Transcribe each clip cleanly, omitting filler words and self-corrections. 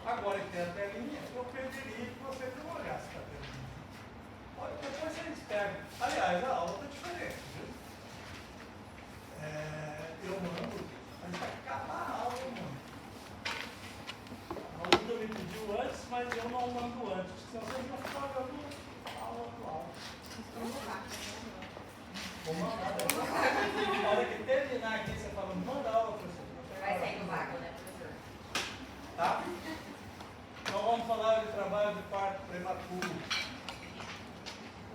Agora que tem a telinha, eu pediria que você não olhasse para a telinha. Olha, depois vocês pegam. Aliás, a aula está diferente, viu? Eu mando, a gente vai acabar a aula, eu mando. A Luda me pediu antes, mas eu não mando antes, senão vocês vão ficar olhando a aula atual. Vou mandar. Na hora que terminar aqui, você fala, manda a aula, professor. Vai sair no vácuo, né, professor? Tá? Então vamos falar de trabalho de parto prematuro.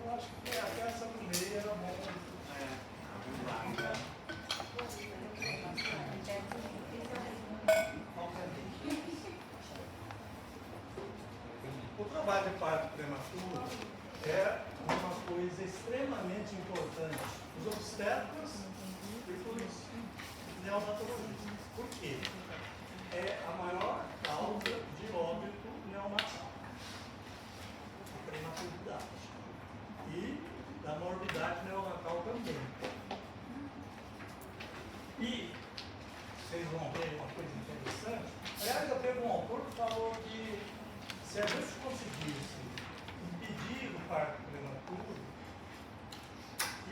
Eu acho que até essa no meio era bom. O trabalho de parto prematuro é uma coisa extremamente importante para os obstetras e para os neonatologistas. Por quê? É a maior causa de óbito neonatal, a prematuridade e da morbidade neonatal também. E vocês vão ver uma coisa interessante. Aliás, eu teve um autor que falou que se a gente conseguisse impedir o parto prematuro,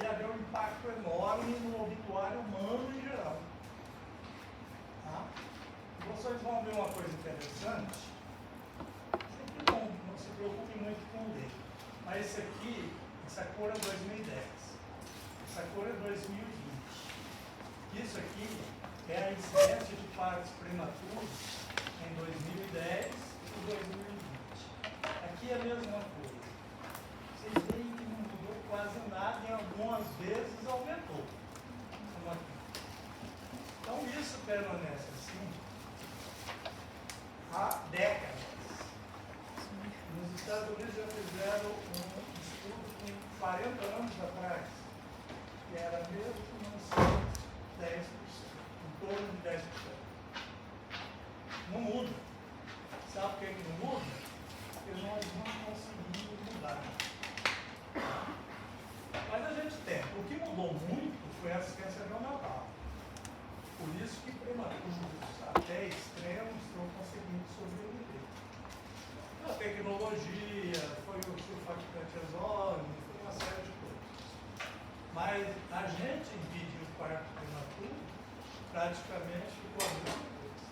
ia haver um impacto enorme no obituário humano em geral. Tá? Vocês vão ver uma coisa interessante. Sempre não se preocupe muito com ler. Mas esse aqui, essa cor é 2010. Essa cor é 2020. Isso aqui é a incidência de partos prematuros em 2010 e 2020. Aqui é a mesma coisa. Vocês veem que não mudou quase nada e algumas vezes aumentou. Como aqui. Então isso permanece assim há décadas. Nos Estados Unidos já fizeram um estudo com 40 anos atrás, que era mesmo não sei, 10%, em torno de 10%. Não muda. Sabe por que não muda? Porque nós não conseguimos mudar. Mas a gente tem. O que mudou muito foi a assistência neonatal. Por isso que prematuros até extremos estão conseguindo sobreviver. A tecnologia, foi o sulfatipentazole, foi uma série de coisas. Mas a gente impediu o parto prematuro praticamente ficou a mesma coisa.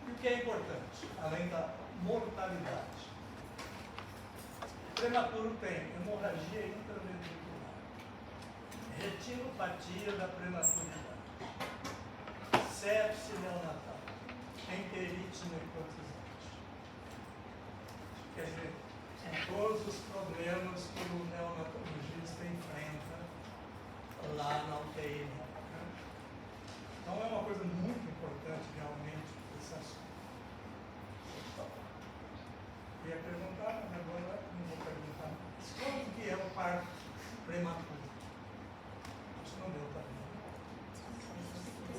E o que é importante, além da mortalidade? O prematuro tem hemorragia intraventricular, retinopatia da prematuridade, sepse neonatal, enterite necrotizante. Quer dizer, são todos os problemas que o neonatologista enfrenta lá na UTI. Né? Então é uma coisa muito importante realmente esse assunto. Eu ia perguntar, mas agora não vou perguntar mais. Quanto que é o parto prematuro? Isso não deu também.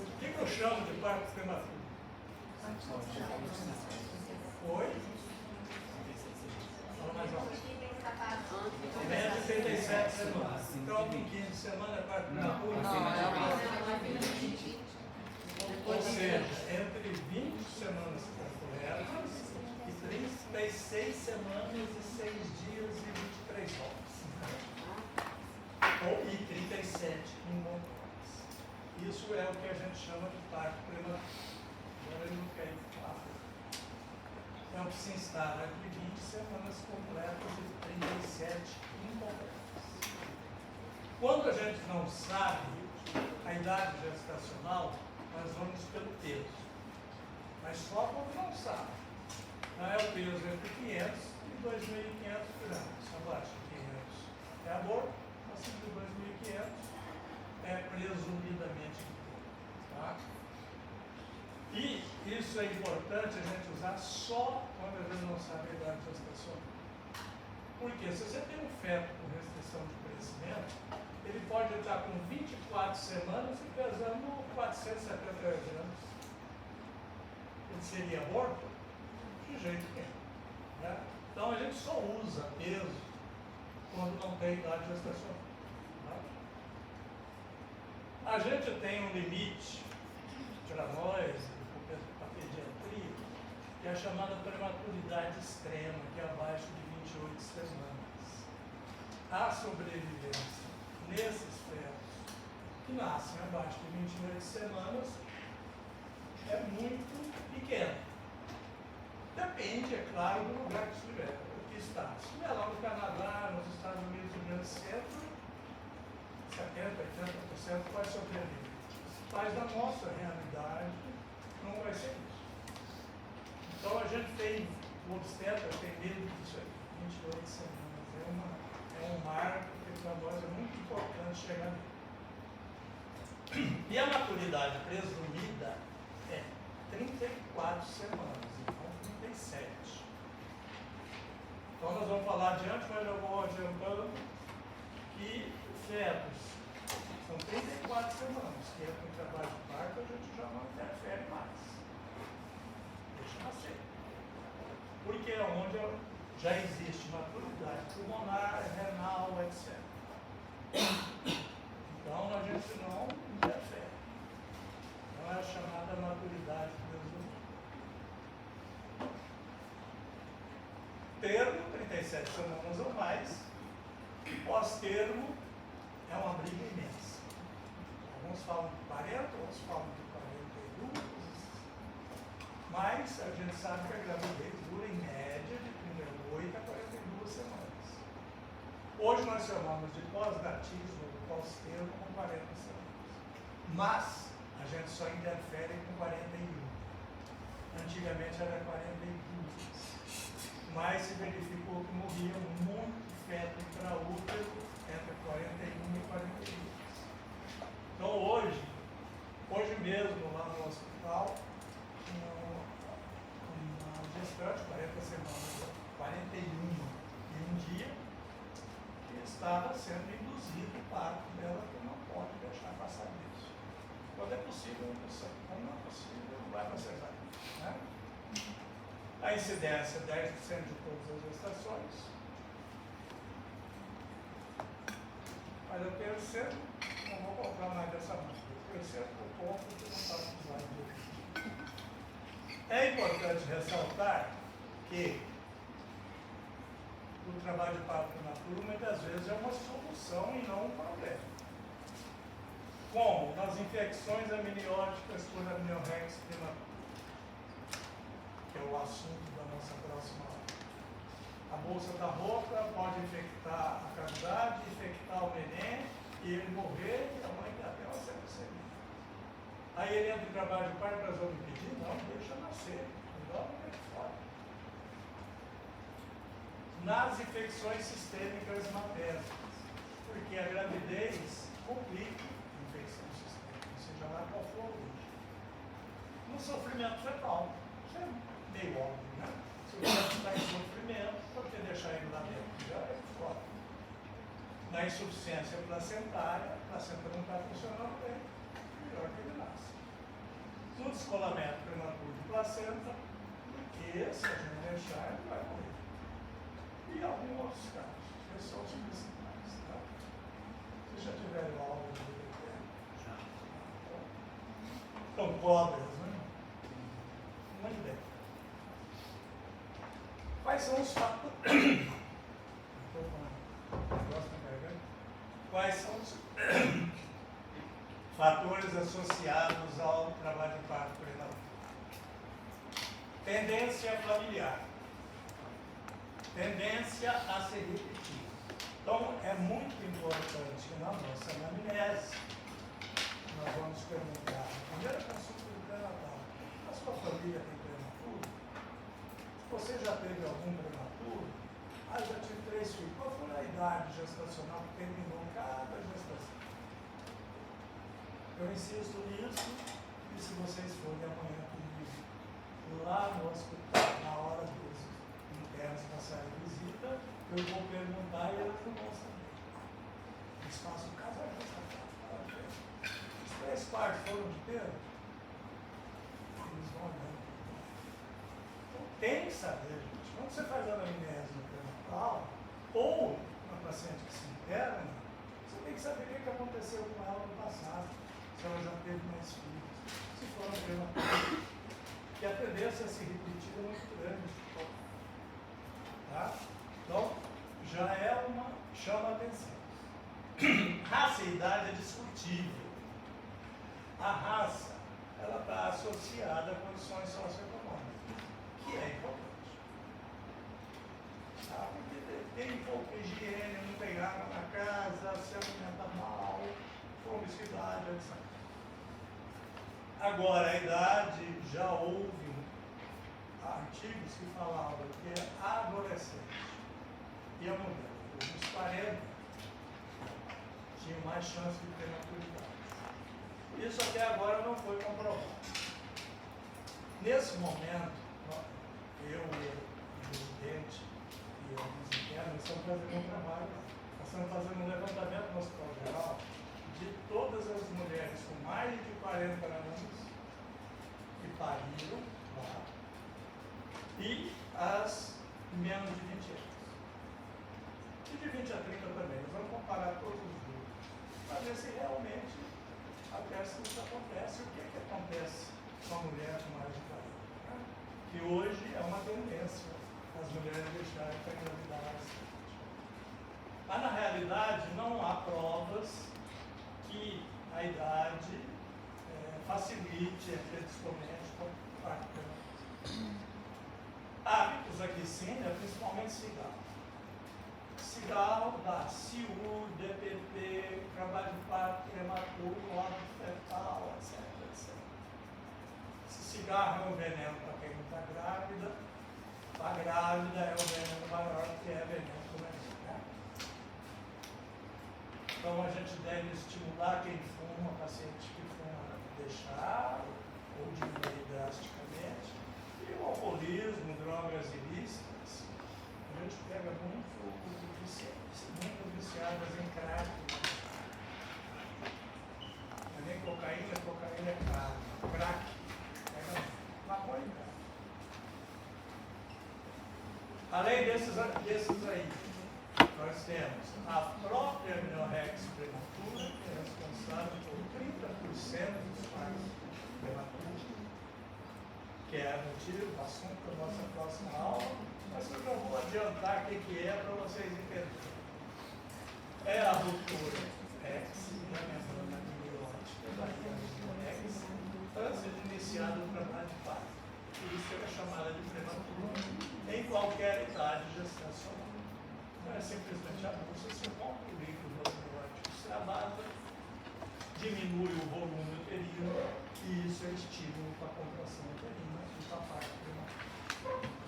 O que eu chamo de parto prematuro? Oi? Fala mais alto. Média 37 semanas. Então, em 15 semanas é parto prematuro? Ou seja, entre 20 semanas completas e 36 semanas e 6 dias e 23 horas. Ou e 37 incontáveis. Isso é o que a gente chama de parto prematuro. Agora eu não quero falar. Então, que se instala entre 20 semanas completas e 37 incompletas. Quando a gente não sabe a idade gestacional, nós vamos pelo peso. Mas só quando não sabe. Não é o peso entre 500 e 2.500 gramas. Abaixo de 500 é aborto, acima de 2.500 é presumidamente inteiro. Tá? E isso é importante a gente usar só quando a gente não sabe a idade gestacional. Porque se você tem um feto com restrição de crescimento, ele pode estar com 24 semanas e pesando 470 gramas. Ele seria aborto? De jeito nenhum. Né? Então a gente só usa peso quando não tem idade gestacional. Tá? A gente tem um limite para nós, para a pediatria, maturidade extrema, que é abaixo de 28 semanas. A sobrevivência nesses fetos que nascem abaixo de 28 semanas é muito pequena. Depende, é claro, do lugar que estiver, que está. Se estiver lá no Canadá, nos Estados Unidos, no Grande Centro, 70%, 80% vai sobreviver. Mas na nossa realidade não vai ser isso. Então a gente tem, o obstetra tem medo disso aqui, 28 semanas. É um marco que para nós é muito importante chegar nele. E a maturidade presumida é 34 semanas, então 37. Então nós vamos falar adiante, mas eu vou adiantando que fetos são 34 semanas, que é com o trabalho de parto, a gente já não interfere mais. Deixa nascer. Porque é onde já existe maturidade pulmonar, renal, etc. Então a gente não interfere. Então é a chamada maturidade presumida. Termo, 37 semanas ou mais. Pós-termo é uma briga imensa. Alguns falam de 40, outros falam de 42. Mas a gente sabe que a gravidez dura em média de 38 a 42 semanas. Hoje nós chamamos de pós-natismo, pós-termo, com 40 semanas. Mas a gente só interfere com 41. Antigamente era 42. Mas se verificou que morria muito feto intraútero entre 41 e 42. Então hoje mesmo lá no hospital, uma gestante, 40 semanas, 41 em um dia, que estava sendo induzido o parto dela, que não pode deixar passar disso. Quando é possível, quando não é possível, vai para cesárea. Né? A incidência é 10% de todas as gestações. Mas eu terceiro, não vou colocar mais dessa música. O terceiro ponto que não está no slide de hoje. É importante ressaltar que o trabalho de parto prematuro muitas vezes é uma solução e não um problema. Como nas infecções amnióticas por amniorrex prematuro, que é o assunto da nossa próxima aula. A bolsa da roupa pode infectar a cavidade, infectar o neném, e ele morrer e a mãe até uma certa semana. Aí ele entra em trabalho de parto, nós vamos impedir? Não, deixa nascer. Não, fora. Nas infecções sistêmicas maternas, porque a gravidez complica a infecção sistêmica, seja lá qual for a origem. No sofrimento fetal, isso é meio óbvio, né? Se o feto está em sofrimento, por que deixar ele lá dentro? Já é fora. Na insuficiência placentária, a placenta não está funcionando bem, melhor que ele nasce. No descolamento prematuro de placenta, porque se a gente deixar, ele vai morrer. E alguns outros casos, que são os principais. Tá? Vocês já tiveram aula de BBT? Já. Então, cobras, né? Muito bem. Quais são os fatores? Quais são os fatores associados ao trabalho de parto prematuro? Tendência familiar. Tendência a se repetir. Então, é muito importante que na nossa anamnese nós vamos perguntar, na primeira consulta do pré-natal, a sua família tem prematuro? Você já teve algum prematuro? Ah, já tive 3 filhos. Qual foi a idade gestacional que terminou cada gestação? Eu insisto nisso, e se vocês forem amanhã comigo lá no hospital, na hora dos internos passarem visita, eu vou perguntar e eles não vão saber. Eles passam o caso a gestação. Os 3 partos foram de tempo? Eles vão olhando. Então tem que saber, gente. Quando você faz a anamnese no pré-natal, ou uma paciente que se interna, você tem que saber o que aconteceu com ela no passado, se ela já teve mais filhos, se for um pré-natal. Porque a tendência a se repetir é muito grande. Tá? Então, já chama atenção. Raça e idade é discutível. A raça, ela está associada a condições socioeconômicas, que é importante. Tá? Porque tem pouca higiene, não tem água na casa, se alimenta mal, promiscuidade, etc. Agora, a idade, já houve artigos que falavam que é adolescente e a mulher, dos 40, tinham mais chance de ter maturidade. Isso até agora não foi comprovado. Nesse momento, eu, o presidente e a vice-interna estamos fazendo um trabalho, nós estamos fazendo um levantamento no Hospital Geral de todas as mulheres com mais de 40 anos que pariram lá, e as menos de 20 anos. E de 20 a 30 também. Nós vamos comparar todos os grupos para ver se realmente isso acontece. O que acontece com a mulher com mais de 40? Né? Que hoje é uma tendência as mulheres deixarem para engravidar mais tarde. Mas na realidade não há provas que a idade facilite a predisponente para o parto. Hábitos aqui sim, principalmente cigarro. Cigarro dá CIU, DPT, trabalho de parto prematuro, óbito fetal, etc, etc. Se cigarro é um veneno para quem não está grávida, para a grávida é um veneno maior que é veneno para o neném, né? Então a gente deve estimular quem fuma, paciente que fuma, deixar ou diminuir drasticamente. E o alcoolismo, drogas ilícitas, a gente pega muito viciadas em crack. Não é nem cocaína é crack. Crack. Pega maconha e crack. Além desses aí, nós temos a própria amniorrex prematura, que é responsável por 30% dos partos prematuros, que é motivo, assunto da nossa próxima aula, mas eu já vou adiantar o que é para vocês entenderem. É a ruptura X, da membrana amniótica da amniorrex, antes de iniciar o trabalho de parto. Por isso ela é chamada de prematura em qualquer idade gestacional. Não é simplesmente você compra o líquido amniótico, se abata, diminui o volume uterino e isso é estímulo para a contração uterina e para a parte prematura.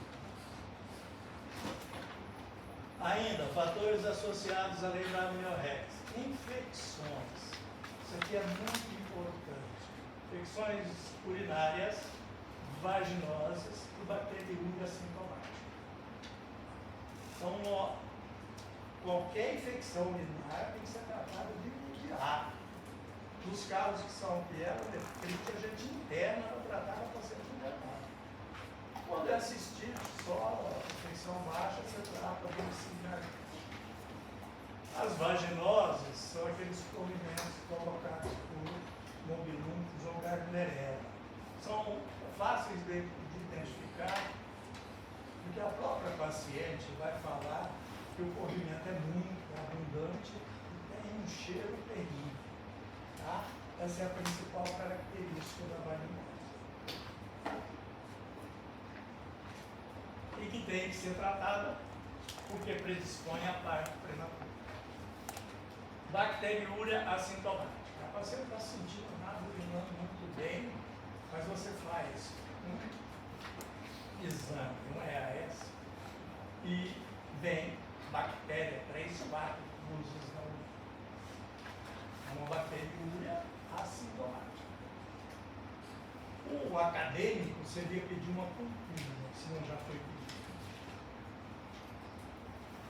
Ainda, fatores associados à lei da amniorrex. Infecções. Isso aqui é muito importante. Infecções urinárias, vaginosas e bacteriúria assintomática. Então, qualquer infecção urinária tem que ser tratada de imediato. Nos casos que são pielonefrite, a gente interna para tratar a paciente internada. Quando é cistite, só infecção baixa, você trata domiciliarmente. As vaginoses são aqueles corrimentos colocados por mobiluntos ou gardnerella. São fáceis de identificar, porque a própria paciente vai falar que o corrimento é muito abundante e tem um cheiro terrível. Tá? Essa é a principal característica da vaginose. E que tem que ser tratada porque predispõe a parto prematuro. Bacteriúria assintomática. A paciente está sentindo nada, urinando muito bem, mas você faz um exame, um EAS, e vem bactéria, 3, 4 cruzes na urina. É uma bacteriúria assintomática. O acadêmico seria pedir uma cultura, se não já foi pedido.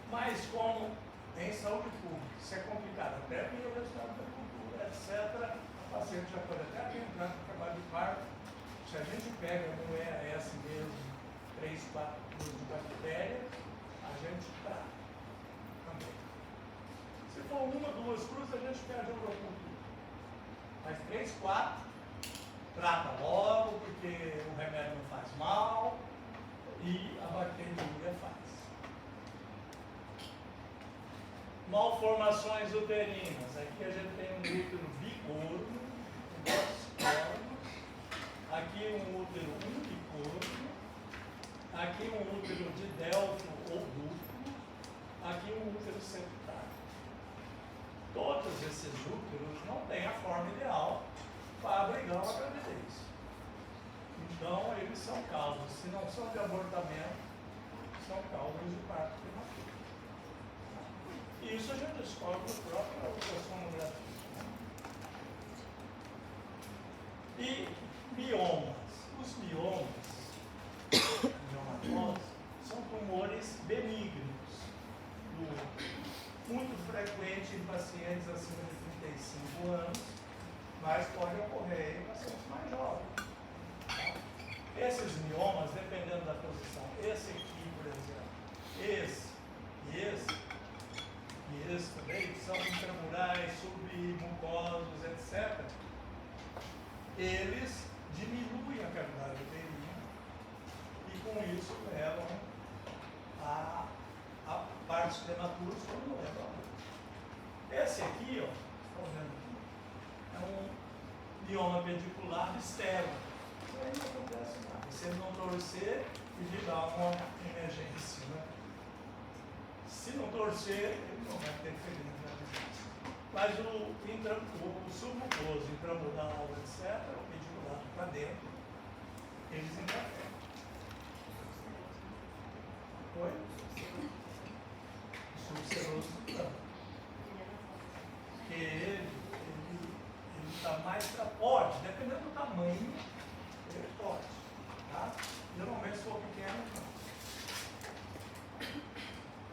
Mas como em saúde pública, isso é complicado, até vir o resultado da cultura, etc., a paciente já pode até entrar no trabalho de parto. Se a gente pega no EAS mesmo, 3, 4 cruzes de bactéria, a gente está também. Se for 1, 2 cruzes, a gente perde a urocultura. Mas 3, 4, trata logo, porque o remédio não faz mal e a bacteriúria faz. Malformações uterinas. Aqui a gente tem um útero bigorno, aqui um útero unicorno, aqui um útero de delfo ou duplo, aqui um útero septário. Todos esses úteros não têm a forma ideal para abrigar uma gravidez. Então, eles são causas, se não são de abortamento, são causas de parto prematuro. E isso a gente descobre no próprio ultrassonografia. E miomas. Os miomas, miomatosos, são tumores benignos, muito frequente em pacientes acima de 35 anos, mas pode ocorrer em pacientes mais jovens. Tá? Esses miomas, dependendo da posição, esse aqui, por exemplo, esse e esse também, que são intramurais, submucosos, etc., eles diminuem a cavidade uterina e com isso levam a partos prematuros quando não levam a morte. Esse aqui, ó, estão vendo aqui, é um mioma pedicular externo. Isso aí não acontece nada. Se ele não torcer e lhe dar uma emergência, né? Se não torcer, ele não vai ter ferida. Mas o submucoso, intramural, etc., o pedicular para dentro, eles interferem. Oi? Subseroso não. Porque ele está mais para pode, dependendo do tamanho, ele pode. Tá? Geralmente, se for pequeno, não.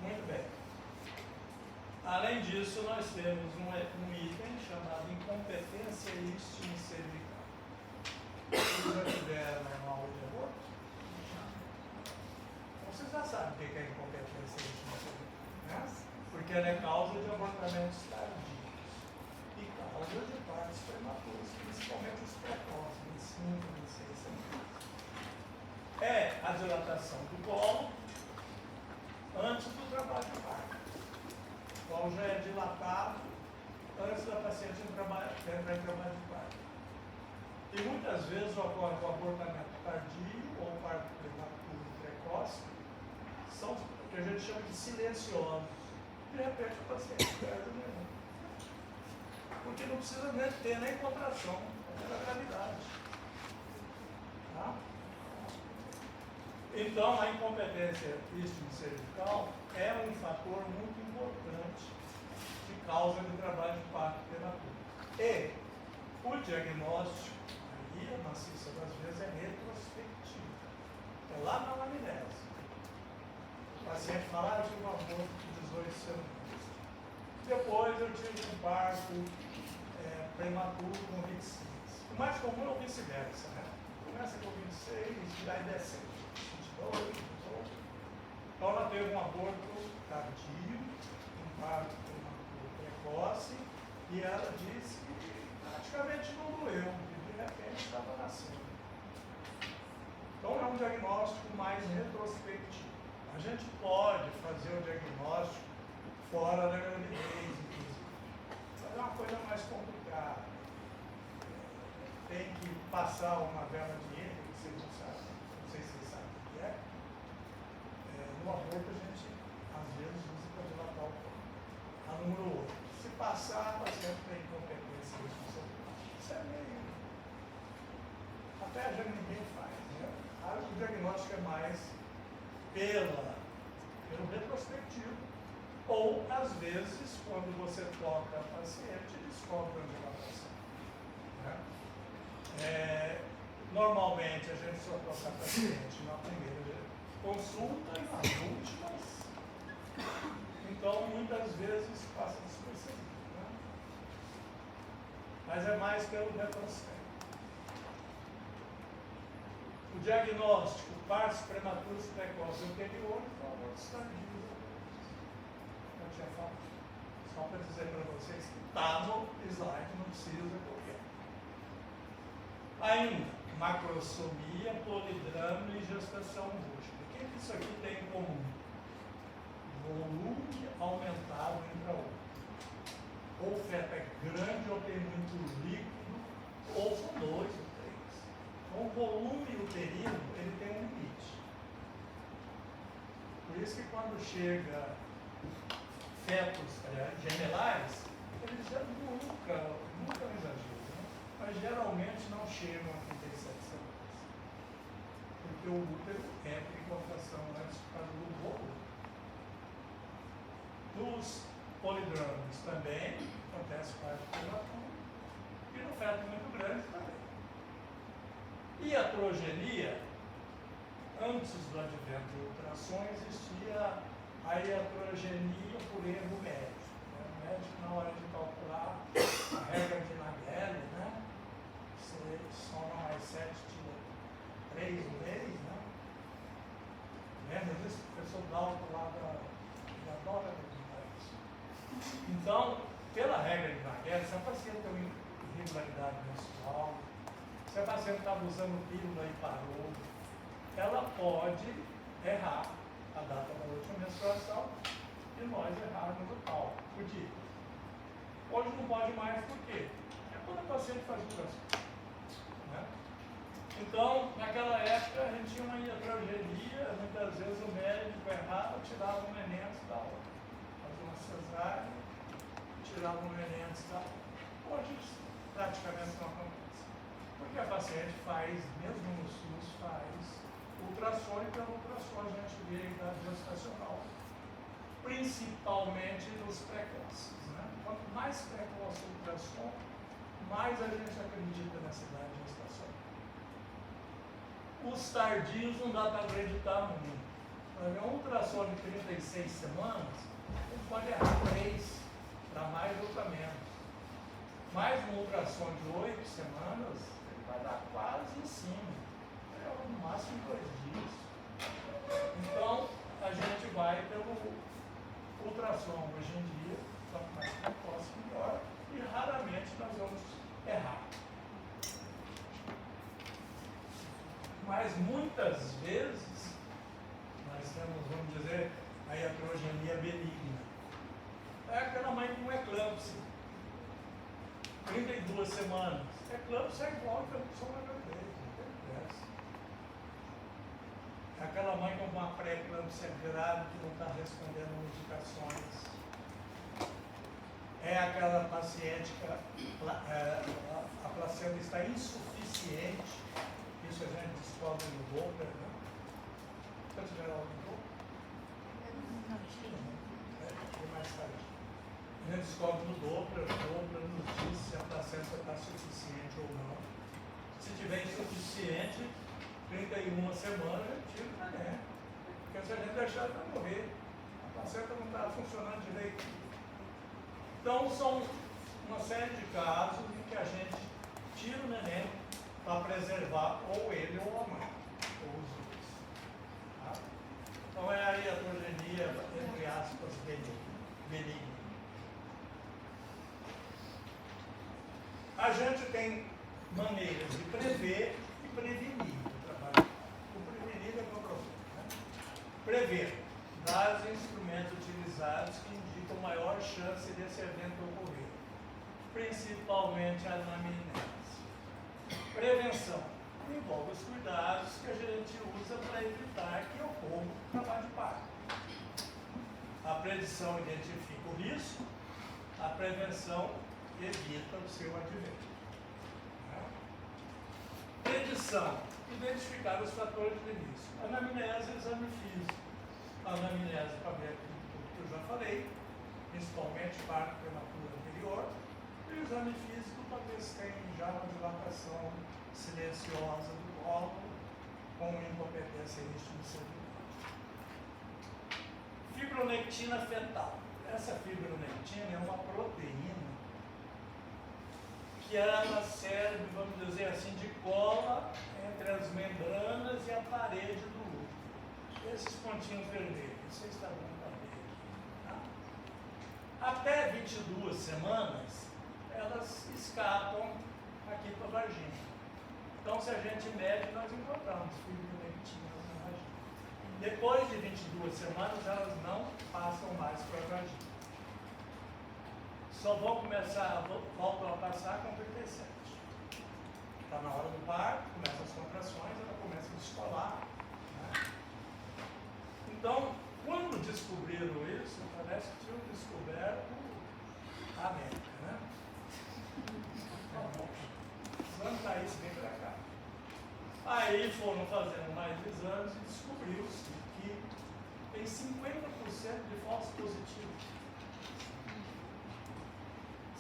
Muito bem. Além disso, nós temos um item chamado incompetência istmo-cervical. Vocês já tiveram uma aula de aborto? Então, vocês já sabem o que é incompetência istmo-cervical, né? Porque ela é causa de abortamentos tardios e causa de partos prematuros, principalmente os precoces, 25, 26 anos. É a dilatação do colo antes do trabalho de parto. O qual já é dilatado antes da paciente entrar em trabalho de parto. E muitas vezes ocorre o abortamento tardio ou parto prematuro precoce, são o que a gente chama de silenciosos. De repente o paciente perde o neném. Porque não precisa nem ter nem contração, é pela gravidade. Tá? Então, a incompetência istmo-cervical é um fator muito importante de causa de trabalho de parto prematuro. E o diagnóstico, aí a maciça das vezes é retrospectivo. É lá na anamnese. O paciente fala, eu tive um aborto de 18 semanas. Depois eu tive um parto prematuro com 26. O mais comum é o vice-versa, né? Começa com 26 e vai descendo. Então ela teve um aborto tardio, um parto prematuro precoce, e ela disse que praticamente não doeu, e de repente estava nascendo. Então é um diagnóstico mais retrospectivo. A gente pode fazer o diagnóstico fora da gravidez, mas é uma coisa mais complicada. Tem que passar uma vela de êter, que vocês não sabem, não sei se vocês sabem o que é. No aborto a gente, às vezes, usa para dilatar o corpo. A número 8. Se passar, a paciente tem incompetência responsabilidade. Isso é meio... Até já ninguém faz, né? O diagnóstico é mais pelo retrospectivo, ou, às vezes, quando você toca a paciente, descobre a dilatação. Né? Normalmente, a gente só toca a paciente na primeira consulta e nas últimas. Então, muitas vezes, passa despercebido. Né? Mas é mais pelo retrospectivo. O diagnóstico, partos prematuros precoces anteriores, então, abortos tardios. Eu tinha falado. Só para dizer para vocês que está no slide, não precisa qualquer. Ainda, macrosomia, polidrama e gestação rústica. O que isso aqui tem em comum? volume aumentado intraútero. Ou o feto é grande ou tem muito líquido, ou são 2 ou 3. Então, o volume uterino, ele tem um limite. Por isso que quando chega fetos gemelares, eles já nunca exageram, né? Mas geralmente não chegam a 37 semanas. Porque o útero entra em contração antes por causa do bolo. Dos polidrômios também acontece parte prematuro. E no feto muito grande também. E a progenia, antes do advento de ultrassom, existia a iatrogenia por erro médico. O médico, na hora de calcular a regra de Nagelli, né? Você soma mais 7, tira 3 no mês, né? Lembra disso? O professor Dalton lá da Dora isso. Então, pela regra de Nagelli, se a paciente tem uma irregularidade menstrual, se a paciente estava usando pílula e parou, ela pode errar a data da última menstruação e nós errarmos o cálculo. Podia. Hoje não pode mais, por quê? É quando a paciente faz ultrassom. Né? Então, naquela época, a gente tinha uma iatrogenia, muitas vezes o médico errava, tirava o neném antes da hora. Fazia uma cesárea, tirava o neném antes da hora. Hoje, praticamente não acontece. Porque a paciente faz, mesmo no SUS, faz ultrassom, e pelo ultrassom a gente vê a idade gestacional, principalmente nos precoces. Né? Quanto mais precoce o ultrassom, mais a gente acredita nessa idade gestacional. Os tardios não dá para acreditar muito. Um ultrassom de 36 semanas, ele pode errar 3, para mais ou para menos. Mas um ultrassom de 8 semanas, ele vai dar quase em cima. No máximo 2 dias. Então, a gente vai pelo ultrassom hoje em dia, quanto mais precoce, melhor, e raramente nós vamos errar. Mas muitas vezes, nós temos, vamos dizer, a iatrogenia benigna. É aquela mãe com eclâmpsia. 32 semanas. Eclâmpsia é igual a interrupção da gravidez, não tem pressa. É aquela mãe com uma pré-eclâmpsia grave que não está respondendo medicações. É aquela paciente que a placenta está insuficiente. Isso a gente descobre no Doppler, né? Você já viu no Doppler? Não, mais tarde. A gente descobre no Doppler nos diz se a placenta está suficiente ou não. Se tiver insuficiente, 31 semanas, a gente tira o neném. Porque se a gente deixar, ele vai morrer. A placenta não está funcionando direito. Então, são uma série de casos em que a gente tira o neném para preservar ou ele ou a mãe, ou os dois. Tá? Então, é a iatrogenia, entre aspas, benigna. A gente tem maneiras de prever e prevenir o trabalho. O prevenir é o problema. Né? Prever, dar os instrumentos utilizados que indicam maior chance desse evento ocorrer, principalmente a anamnese. Prevenção envolve os cuidados que a gente usa para evitar que ocorra o trabalho de parto. A predição identifica o risco, a prevenção evita o seu advento. Predição, identificar os fatores de risco. Anamnese, exame físico. A anamnese para ver aquilo que eu já falei, principalmente parto prematuro anterior, e o exame físico para ver se tem já uma dilatação silenciosa do colo com incompetência em ritmo celular. Fibronectina fetal. Essa fibronectina é uma proteína que ela serve, vamos dizer assim, de cola entre as membranas e a parede do útero. Esses pontinhos vermelhos, vocês estão vendo também aqui. Tá? Até 22 semanas, elas escapam aqui para a vagina. Então, se a gente mede, nós encontramos fibronectina na vagina. Depois de 22 semanas, elas não passam mais para a vagina. Só voltam a passar com 37. Está na hora do parto, começam as contrações, ela começa a descolar. Né? Então, quando descobriram isso, parece que tinham descoberto a América, né? Vamos dar isso bem para cá. Aí foram fazendo mais exames e descobriu-se que tem 50% de falsos positivos.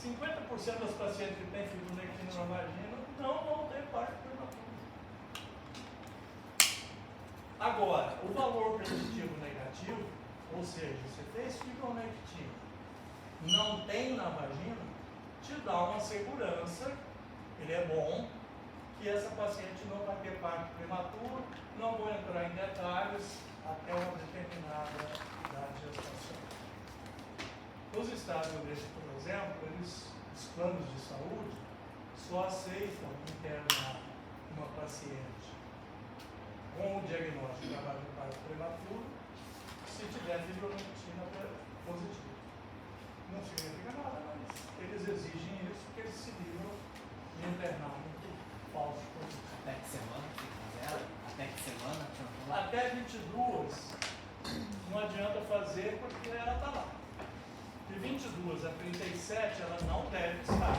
50% das pacientes que têm fibronectina na vagina não vão ter parto prematuro. Agora, o valor preditivo negativo, ou seja, você fez fibronectina, não tem na vagina, te dá uma segurança, ele é bom, que essa paciente não vai ter parto prematuro. Não vou entrar em detalhes até uma determinada idade gestacional. Nos Estados Unidos, por exemplo, os planos de saúde só aceitam internar uma paciente com o diagnóstico de parto prematuro se tiver fibronectina positiva. Não significa nada, mas eles exigem isso porque eles se livram de internar um falso positivo. Até que semana, se quiser? Até que semana? Até 22 não adianta fazer porque ela está lá. De 22 a 37 ela não deve estar.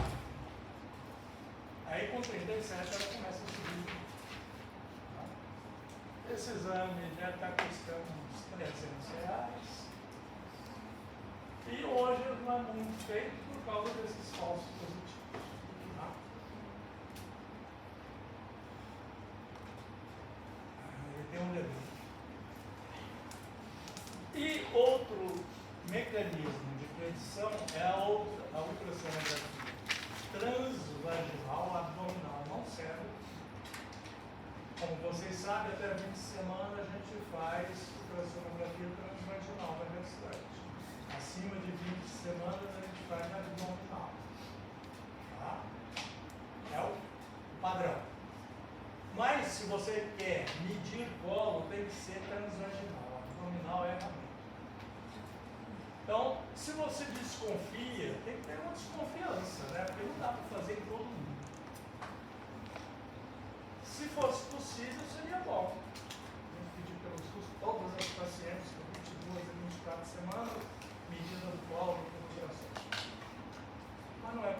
Aí com 37 ela começa a subir. Esse exame deve estar custando uns R$300. E hoje não é muito feito por causa desses falsos positivos. Tá? Ele tem um dever. E outro mecanismo de predição é a ultrassonografia transvaginal abdominal, não serve. Como vocês sabem, até 20 semanas a gente faz ultrassonografia transvaginal na gestante. Acima de 20 semanas a gente faz abdominal. Tá? É o padrão. Mas se você quer medir colo, tem que ser transvaginal. Abdominal é realmente. Então, se você desconfia, tem que ter uma desconfiança, né? Porque não dá para fazer em todo mundo. Se fosse possível, seria bom. A gente pediu pelos custos, todas as pacientes com 22 a 24 semanas, medida do colo e ultrassom. Mas não é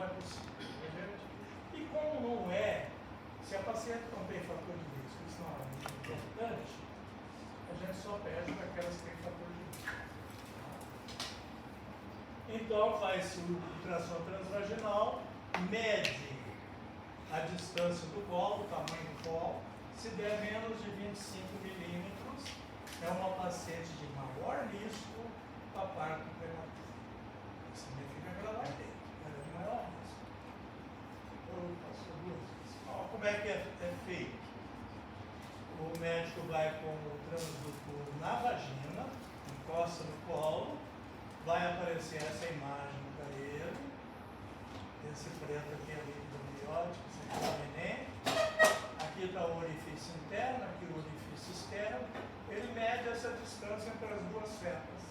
possível, gente. E como não é, se a paciente não tem fator de risco, isso não é muito importante, a gente só pede para aquelas que têm fator de risco. Então, faz-se o ultrassom transvaginal, mede a distância do colo, o tamanho do colo. Se der menos de 25 milímetros, é uma paciente de maior risco para parto prematuro. Significa que ela vai ter, ela é de maior risco. Como é que é feito? O médico vai com o transdutor na vagina, encosta no colo, vai aparecer essa imagem para ele, esse preto aqui é líquido amniótico, esse aqui é o neném, aqui está o orifício interno, aqui o orifício externo, ele mede essa distância entre as duas fetas.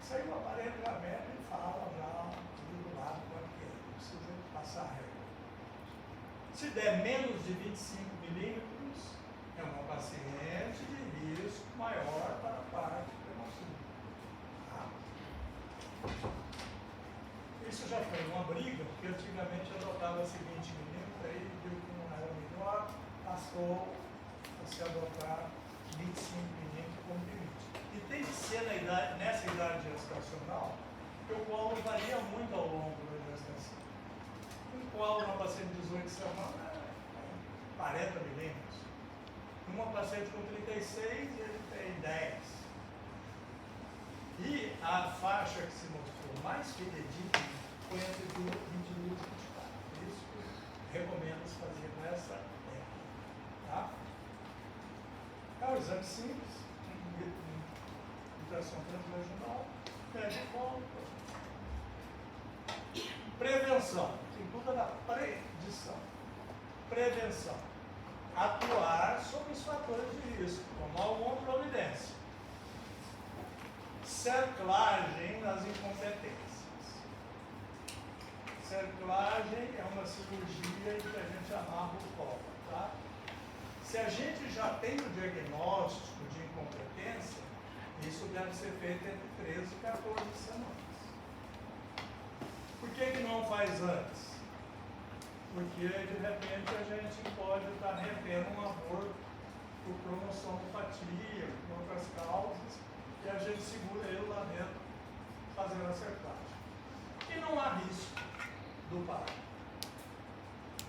Isso aí o aparelho já mede e fala já do lado quanto que é, não precisa passar a régua. Se der menos de 25 milímetros, é uma paciente de risco maior para parto prematuro. Isso já foi uma briga, porque antigamente adotava-se 20 milímetros, aí viu que não era melhor, passou a se adotar 25 milímetros como limite. E tem que ser nessa idade gestacional, porque o colo varia muito ao longo da gestação. Um colo numa paciente de 18 semanas é 40 milímetros. Numa paciente com 36, ele tem 10. E a faixa que se mostrou mais fidedigna foi entre 22 e 24. Por isso que recomendo se fazer nessa época. Tá? É um exame simples, ultrassom transvaginal, mede o colo. Prevenção, tem tudo da predição. Prevenção. Atuar sobre os fatores de risco, tomar alguma providência. Cerclagem nas incompetências. Cerclagem é uma cirurgia em que a gente amarra o colo, tá? Se a gente já tem o diagnóstico de incompetência, isso deve ser feito entre 13 e 14 semanas. Por que não faz antes? Porque, de repente, a gente pode estar retendo um aborto por cromossomopatia, por outras causas, e a gente segura ele lá dentro, fazendo a cerclagem. E não há risco do parto.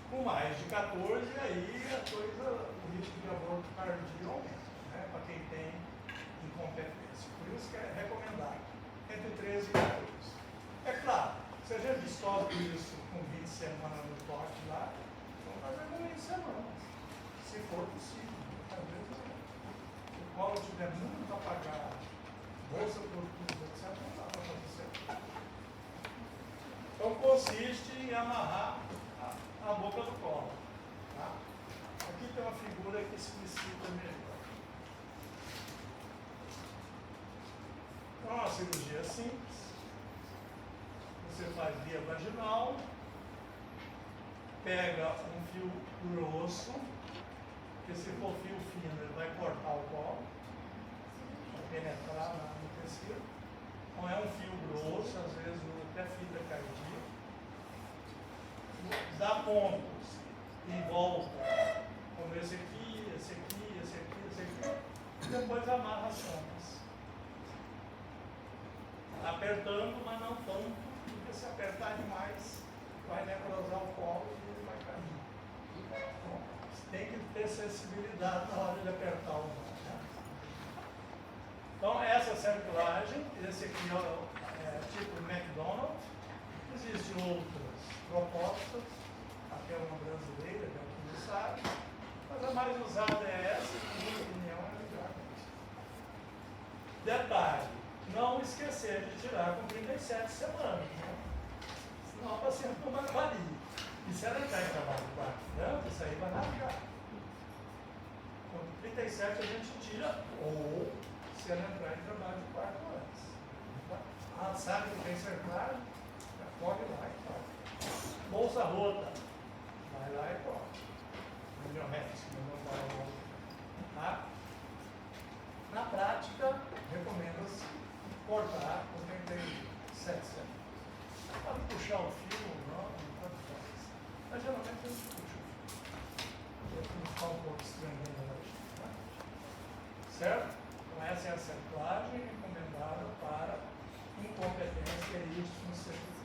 Com mais de 14, aí o risco de aborto tardio aumenta, né, para quem tem incompetência. Por isso que é recomendado entre 13 e 14. É claro, se a gente descobre isso com 20 semanas no toque lá, vamos fazer com 20 semanas, se for possível. Talvez se o colo tiver muito a pagar, bolsa por tudo, etc., não dá para fazer certo. Então consiste em amarrar a boca do colo. Tá? Aqui tem uma figura que explicita melhor. Então, é uma cirurgia simples. Você faz via vaginal, pega um fio grosso, porque se for fio fino, ele vai cortar o colo, vai penetrar no tecido. Então, é um fio grosso, às vezes até fita cardíaca. Dá pontos em volta, como esse aqui, esse aqui, esse aqui, esse aqui, e depois amarra as pontas. Apertando, mas não tanto, porque se apertar demais, vai necrosar o colo e ele vai cair. Então, tem que ter sensibilidade na hora de apertar o nó. Né? Então, essa cerclagem, esse aqui é tipo McDonald's, existem outras propostas, até uma brasileira, que é o que sabe, mas a mais usada é essa, que, na minha opinião, é melhor. Detalhe, não esquecer de tirar com 37 semanas, né? Senão a paciente não vai valer. E se ela entrar em trabalho de quarto franco, isso aí vai rasgar. Com 37 a gente tira, ou se ela entrar em trabalho de quarto antes. Ah, sabe que tem cerclagem? Pode ir lá e toca. Bolsa rota, vai lá e toca. Tá? Na prática, recomenda-se cortar com quem tem 7 semanas. Pode puxar o fio ou não pode fazer. Mas geralmente a gente puxa o fio. Vou ficar um pouco estranho na gente. Tá? Certo? Então essa é a cerclagem recomendada para incompetência e isso no serviço.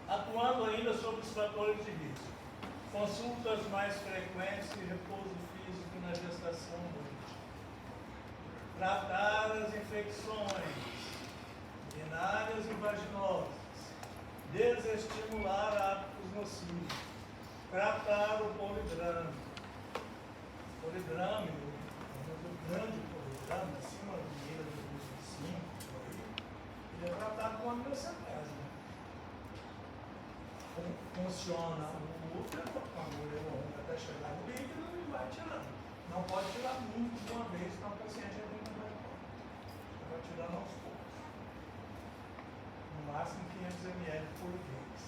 Atuando ainda sobre os fatores de risco. Consultas mais frequentes e repouso físico na gestação múltipla. Tratar as infecções urinárias e vaginosas. Desestimular hábitos nocivos. Tratar o polidrame. Polidrame, o grande polidrame, acima do nível de 25, ele é tratado com amniocentese. Funciona o útero, a agulha longa até chegar no líquido e vai tirando. Não pode tirar muito de uma vez, senão o paciente é muito mais forte. Você vai tirando aos poucos. No máximo 500 ml por vez.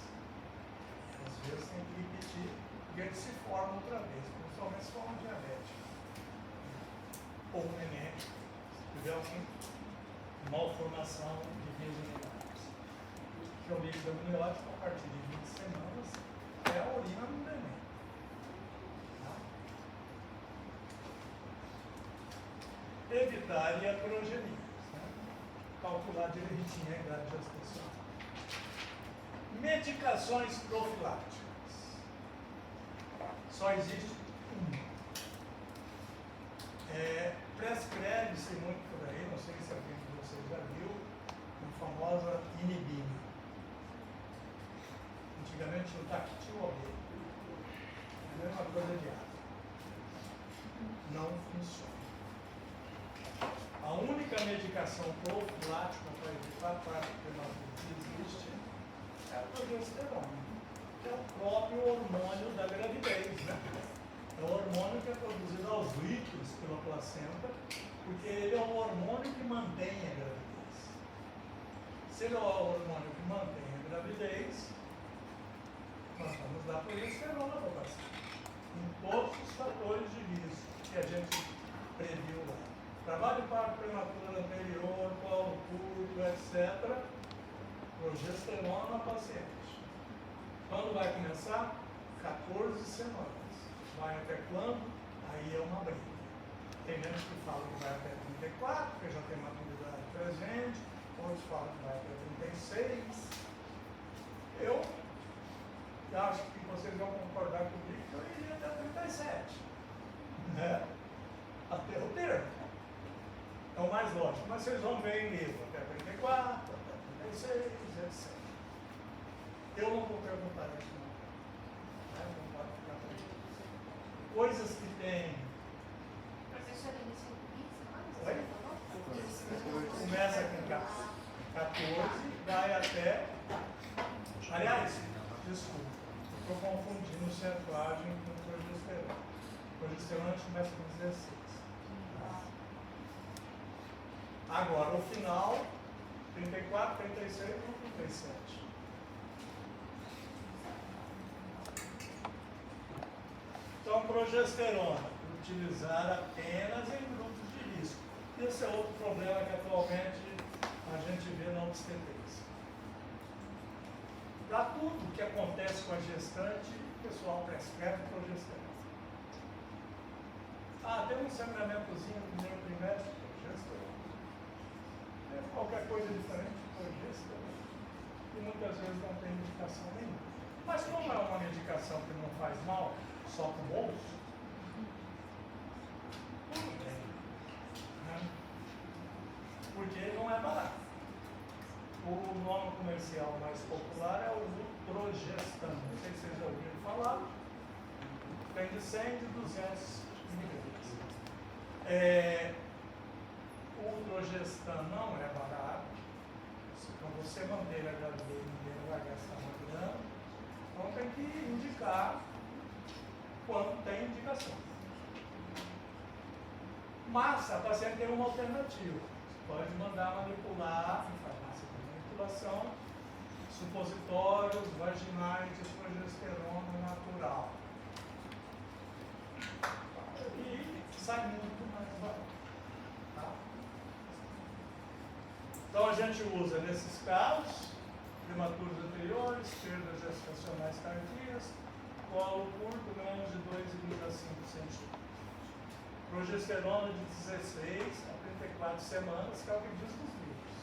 Às vezes tem que repetir, porque ele se forma outra vez, principalmente se for um diabético. Ou um neném, se tiver alguma malformação de vias urinárias. Que é o líquido amniótico, a partir de 20 semanas, é a urina do neném. Tá? Evitar iatrogenia. Né? Calcular direitinho a idade gestacional. Medicações profiláticas. Só existe uma. Prescreve-se muito por aí, não sei se alguém de vocês já viu, a famosa inibina. Antigamente o Dactil-OB. É a mesma coisa de água. Não funciona. A única medicação profilática para evitar parto prematuro que existe é a progesterona, que é o próprio hormônio da gravidez, né? É o hormônio que é produzido aos litros pela placenta, porque ele é o hormônio que mantém a gravidez. Se ele é o hormônio que mantém a gravidez, nós vamos dar progesterona para o paciente. Em todos os fatores de risco que a gente previu lá. Trabalho de parto prematuro anterior, colo curto, etc. Progesterona na paciente. Quando vai começar? 14 semanas. Vai até quando? Aí é uma briga. Tem gente que fala que vai até 34, porque já tem maturidade presente. Outros falam que vai até 36. Eu acho que vocês vão concordar comigo que eu iria até 37. Né? Até o termo. É o mais lógico. Mas vocês vão ver em livro até 34, até 36, etc. Eu não vou perguntar isso, não. Não pode ficar por isso. Coisas que tem. Professor, iniciou com 15 Oi? Começa com 14, vai até. Aliás, desculpa, estou confundindo centragem com progesterona. Progesterona começa com 16. Agora, o final, 34, 36 ou 37. Então, progesterona, utilizar apenas em grupos de risco. Esse é outro problema que atualmente a gente vê na obstetrícia. Para tudo que acontece com a gestante, o pessoal prescreve progesterona. Ah, tem um sangramentozinho no primeiro trimestre, progesterona. Qualquer coisa diferente, progesterona. E muitas vezes não tem medicação nenhuma. Mas como é uma medicação que não faz mal, só para o bolso, tudo bem. Né? Porque não é barato. O nome comercial mais popular é o Lutrogestano. Não sei se vocês já ouviram falar. Tem de 100 e 200 miligramas. O Lutrogestano não é barato. Para você manter a gravidez, ninguém vai gastar uma grana. Então tem que indicar quando tem indicação. Mas a paciente tem uma alternativa. Pode mandar manipular em farmácia de manipulação, supositórios vaginais de progesterona natural. E sai muito mais barato. Tá? Então a gente usa nesses casos, prematuros anteriores, perdas gestacionais tardias, colo curto, menos de 2,5 centímetros. Progesterona de 16 a 34 semanas, que é o que diz nos livros.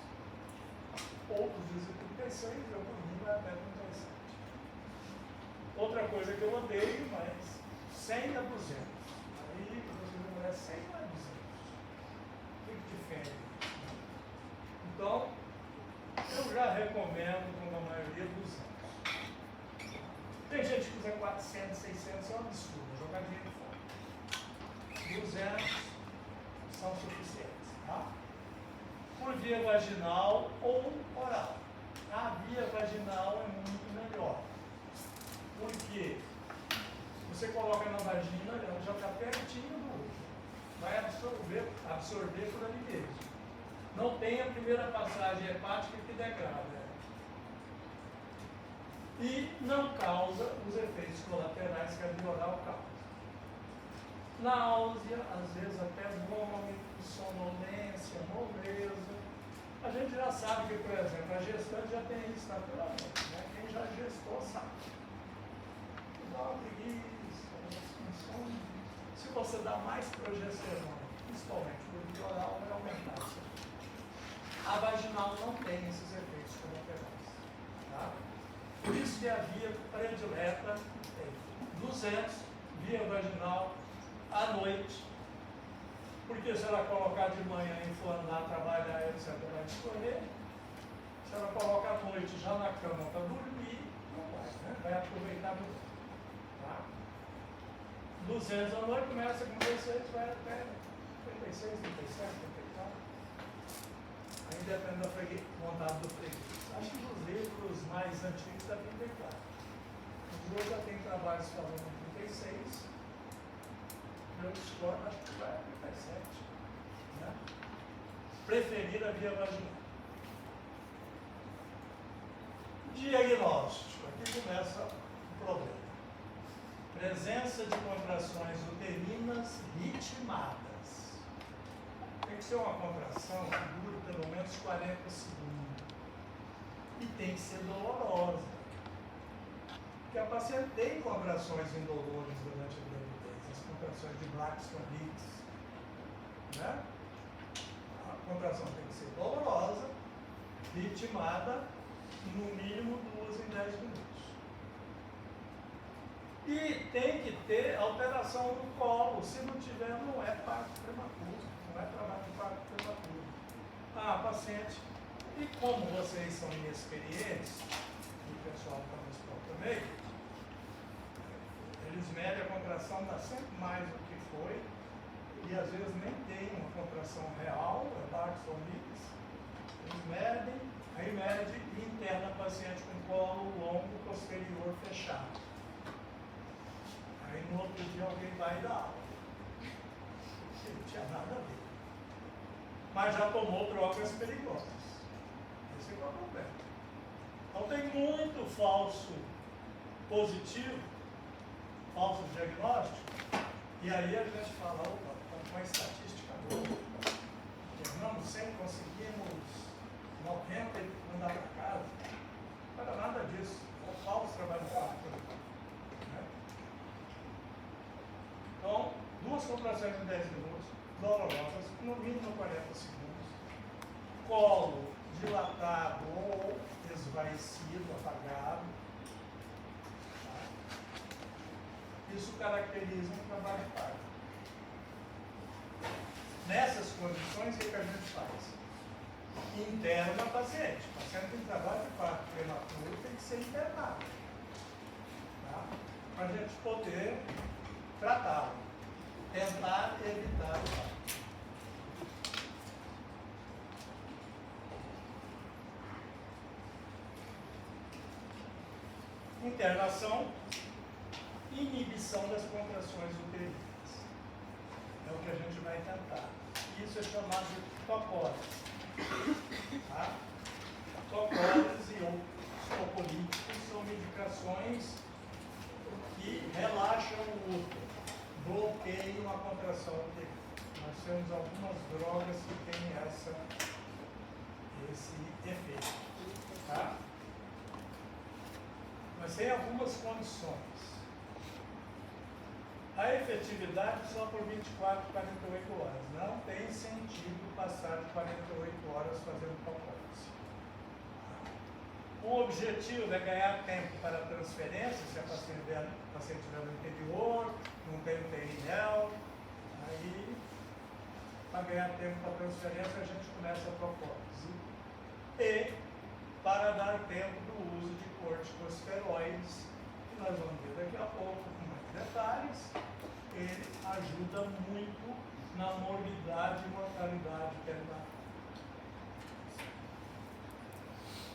Outros dizem 36, eu por mim vai até 37. Outra coisa que eu odeio, mas 100 a 200. Aí você não é 100 a 200. O que difere? Então, eu já recomendo, como a maioria, 200. Tem gente que usa 400, 600, é um absurdo, jogar dinheiro fora. 200 são suficientes, tá? Por via vaginal ou oral. A via vaginal é muito melhor. Porque você coloca na vagina, ela já está pertinho do útero. Vai absorver por ali mesmo. Não tem a primeira passagem hepática que degrada. E não causa os efeitos colaterais que a via oral causa. Náusea, às vezes até vômito, sonolência, moleza. A gente já sabe que, por exemplo, a gestante já tem isso naturalmente, né? Quem já gestou sabe. Dá uma preguiça, insônia. Se você dá mais progesterona, principalmente por via oral, vai aumentar isso. A vaginal não tem esses efeitos colaterais. Tá? Por isso que a via predileta é 200, via vaginal, à noite, porque se ela colocar de manhã, inflamar, trabalhar, etc., vai escorrer. Se ela coloca à noite já na cama para dormir, não vai, né? Vai aproveitar do tá? 200 à noite, começa com 16, vai até 36, 37, 34. Aí depende da vontade do freguês. Acho que nos livros mais antigos da 34. Os outros já tem trabalhos falando em 36. Eu discordo, acho que vai a 37. Né? Preferir a via vaginal. Diagnóstico. Aqui começa o problema. Presença de contrações uterinas ritmadas. Tem que ser uma contração que dure pelo menos 40 segundos. E tem que ser dolorosa. Porque a paciente tem contrações indolores durante a gravidez, as contrações de Braxton-Hicks. Né? A contração tem que ser dolorosa, ritmada, no mínimo 2 em 10 minutos. E tem que ter alteração no colo. Se não tiver, não é parto prematuro. Não é trabalho de parto prematuro. Paciente, e como vocês são inexperientes, e o pessoal está no esporte também, eles medem a contração, dá sempre mais do que foi, e às vezes nem tem uma contração real, é Braxton-Hicks. Eles medem, aí mede e interna a paciente com colo longo posterior fechado. Aí no outro dia alguém vai dar aula. Não tinha nada a ver. Mas já tomou drogas perigosas. Esse é o problema. Então tem muito falso positivo, falso diagnóstico, e aí a gente fala, opa, estamos com uma estatística boa. Terminamos 100, conseguimos 90 e mandar para casa. Não era nada disso. É um falso trabalho de parto. Né? Então, 2 contrações em 10 minutos, dolorosas, no mínimo 40 segundos, colo dilatado ou esvaecido, apagado. Tá? Isso caracteriza um trabalho de parto. Nessas condições, o que a gente faz? Interna a paciente. O paciente tem trabalho de parto prematuro, tem que ser internado. Tá? Para a gente poder tratá-lo. Tentar evitar o parto. Internação, inibição das contrações uterinas. É o que a gente vai tentar. Isso é chamado de tocólise. Tá? Tocólise e outros tocolíticos são medicações que relaxam o útero, bloqueiam a contração uterina. Nós temos algumas drogas que têm esse efeito. Tá? Mas tem algumas condições. A efetividade só por 24, 48 horas. Não tem sentido passar de 48 horas fazendo tocólise. O objetivo é ganhar tempo para a transferência, se a paciente estiver no interior, não tem UTI-NEL, aí, para ganhar tempo para a transferência, a gente começa a tocólise. E para dar tempo do uso de corticosteroides, que nós vamos ver daqui a pouco com mais detalhes, ele ajuda muito na morbidade e mortalidade perinatal.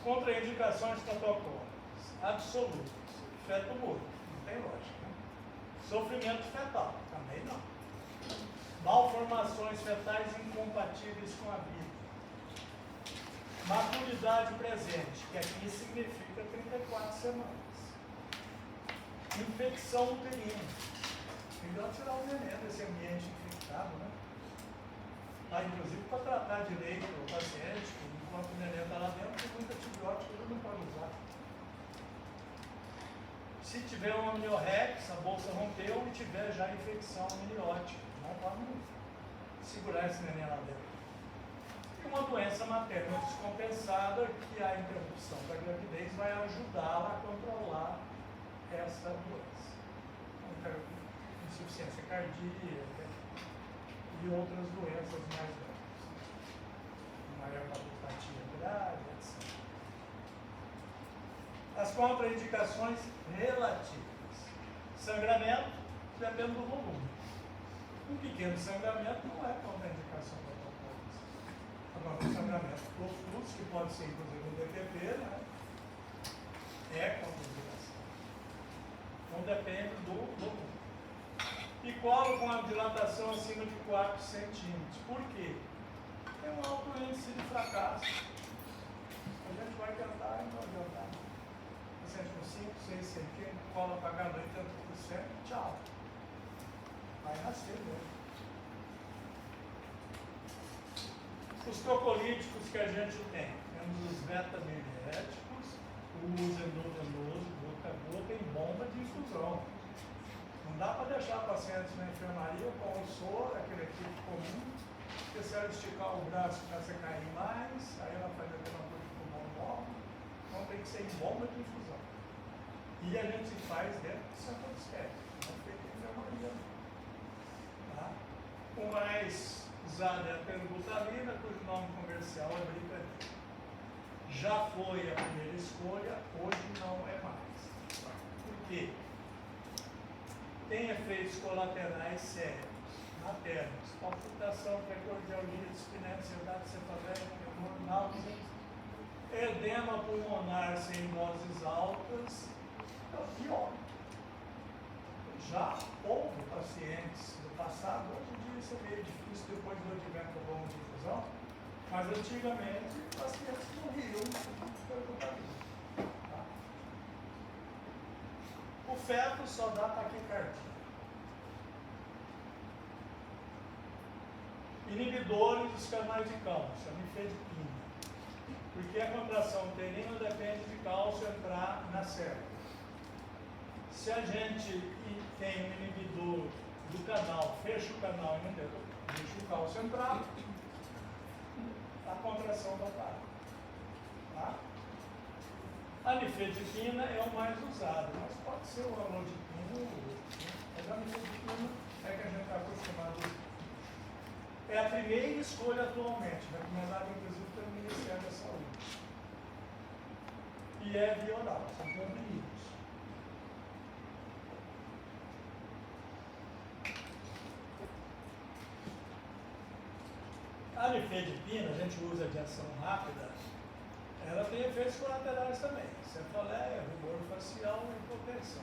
Contraindicações protocólicas absolutas. Feto morto, não tem lógica. Né? Sofrimento fetal, também não. Malformações fetais incompatíveis com a vida. Maturidade presente, que aqui significa 34 semanas. Infecção uterina. Melhor tirar o neném desse ambiente infectado, né? Inclusive para tratar direito o paciente, enquanto o neném está lá dentro, tem muito antibiótico, ele não pode usar. Se tiver uma amniorrex, a bolsa rompeu e tiver já infecção amniótica, não vamos segurar esse neném lá dentro. E uma doença materna descompensada, que a interrupção da gravidez vai ajudá-la a controlar essa doença. Então, insuficiência cardíaca e outras doenças mais graves. Maiopatopatia grave, etc. As contraindicações relativas. Sangramento depende do volume. Um pequeno sangramento não é contraindicação para tocólise. quando o sangramento profuso, que pode ser inclusive um DPP, né? É contraindicação. Então depende do ponto. E colo com a dilatação acima de 4 centímetros. Por quê? Tem um alto índice de fracasso. A gente vai tentar e não adiantar. Paciente com 5, 6 centímetros, cola apagada 80%, tchau. Vai nascer mesmo. Os trocolíticos que a gente tem, temos os beta-miméticos, o uso endovenoso, gota a gota, em bomba de infusão. Não dá para deixar pacientes na enfermaria com o soro, aquele equipe comum, porque se ela esticar o braço começa a cair mais, aí ela faz aquela coisa de pulmão nova, então tem que ser em bomba de infusão. E a gente faz dentro do centro de estética, não feito em enfermaria. Tá? O mais usado é a perbutalina, cujo nome comercial é Bricadil. Já foi a primeira escolha, hoje não é mais. Por quê? Tem efeitos colaterais sérios, maternos, palpitação, precordialgia, dispneia, ansiedade, cefaleia, náusea, edema pulmonar sem doses altas, é o pior. Já houve pacientes do passado, hoje em dia isso é meio difícil depois do advento da bomba de infusão, mas antigamente pacientes morriam de perbutalina. O feto só dá taquicardia. Inibidores dos canais de cálcio, nifedipina. Porque a contração uterina depende de cálcio entrar na célula. Se a gente tem um inibidor do canal, fecha o canal e não deixa o cálcio entrar, a contração vai parar. Tá? A nifedipina é o mais usado, mas pode ser o amlodipina ou outro. Mas a nifedipina é que a gente está acostumado a usar. É a primeira escolha atualmente, recomendada inclusive pelo Ministério da Saúde. E é via oral, são comprimidos. A nifedipina, a gente usa de ação rápida, ela tem efeitos colaterais também. Cefaleia, rubor facial e hipotensão.